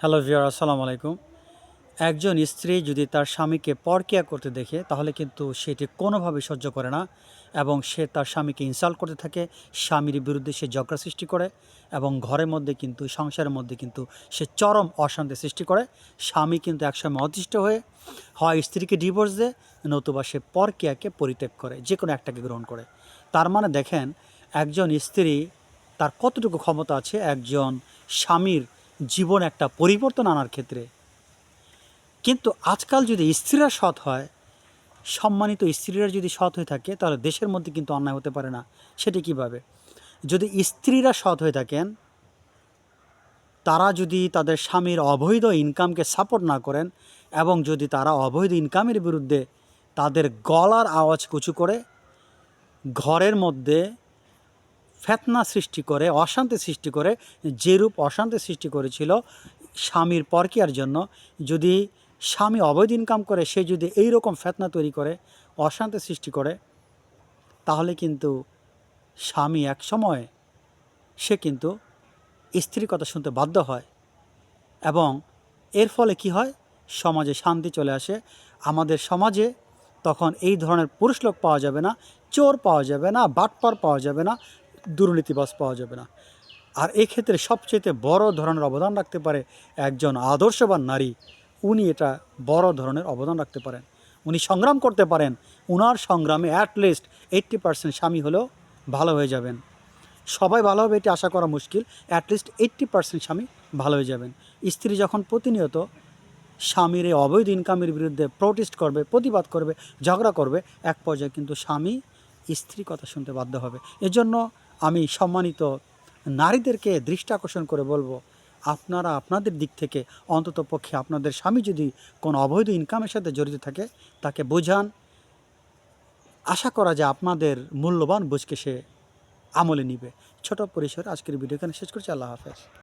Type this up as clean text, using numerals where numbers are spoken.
Hello viewer, আসসালামু আলাইকুম। একজন স্ত্রী যদি তার স্বামীকে পরকিয়া করতে দেখে তাহলে কিন্তু সেটি কোনোভাবেই সহ্য করে না এবং সে তার স্বামীকে ইনসাল্ট করতে থাকে। স্বামীর বিরুদ্ধে সে ঝগড়া সৃষ্টি করে এবং ঘরের মধ্যে কিন্তু সংসারের মধ্যে কিন্তু সে চরম অশান্তি সৃষ্টি করে। স্বামী কিন্তু একসময় অতিষ্ঠ হয়ে হয় স্ত্রীকে ডিভোর্স দেয়, নতুবা সে পরকিয়াকে পরিত্যাগ করে, যে কোনো একটাকে গ্রহণ করে। তার মানে দেখেন, একজন স্ত্রী তার কতটুকু ক্ষমতা আছে একজন স্বামীর জীবন একটা পরিবর্তন আনার ক্ষেত্রে। কিন্তু আজকাল যদি স্ত্রীরা সৎ হয়, সম্মানিত স্ত্রীরা যদি সৎ হয়ে থাকে, তাহলে দেশের মধ্যে কিন্তু অন্যায় হতে পারে না। সেটি কিভাবে? যদি স্ত্রীরা সৎ হয়ে থাকেন, তারা যদি তাদের স্বামীর অবৈধ ইনকামকে সাপোর্ট না করেন এবং যদি তারা অবৈধ ইনকামের বিরুদ্ধে তাদের গলার আওয়াজ উঁচু করে ঘরের মধ্যে ফেতনা সৃষ্টি করে, অশান্তি সৃষ্টি করে, যেরূপ অশান্তি সৃষ্টি করেছিল স্বামীর পরকীয়ার জন্য, যদি স্বামী অবৈধ ইনকাম করে সে যদি এই রকম ফেতনা তৈরি করে, অশান্তি সৃষ্টি করে, তাহলে কিন্তু স্বামী এক সময় সে কিন্তু স্ত্রীর কথা শুনতে বাধ্য হয় এবং এর ফলে কি হয়? সমাজে শান্তি চলে আসে। আমাদের সমাজে তখন এই ধরনের পুরুষ লোক পাওয়া যাবে না, চোর পাওয়া যাবে না, বাটপার পাওয়া যাবে না, দুর্নীতিবাজ পাওয়া যাবে না। আর এক্ষেত্রে সবচেয়ে বড় ধরনের অবদান রাখতে পারে একজন আদর্শবান নারী। উনি এটা বড় ধরনের অবদান রাখতে পারেন, উনি সংগ্রাম করতে পারেন। উনার সংগ্রামে অ্যাটলিস্ট 80% স্বামী হলেও ভালো হয়ে যাবেন। সবাই ভালো হবে এটি আশা করা মুশকিল, অ্যাটলিস্ট 80% স্বামী ভালো হয়ে যাবেন। স্ত্রী যখন প্রতিনিয়ত স্বামীর এই অবৈধ ইনকামের বিরুদ্ধে প্রোটেস্ট করবে, প্রতিবাদ করবে, ঝগড়া করবে, এক পর্যায়ে কিন্তু স্বামী স্ত্রীর কথা শুনতে বাধ্য হবে। এজন্য আমি সম্মানিত নারীদেরকে দৃষ্টি আকর্ষণ করে বলবো, আপনারা আপনাদের দিক থেকে অন্তত পক্ষে আপনাদের স্বামী যদি কোনো অবৈধ ইনকামের সাথে জড়িত থাকে তাকে বোঝান। আশা করা যায় আপনাদের মূল্যবান বুঝকে সে আমলে নিবে। ছোট পরিসরে আজকের ভিডিও এখানে শেষ করছি। আল্লাহ হাফেজ।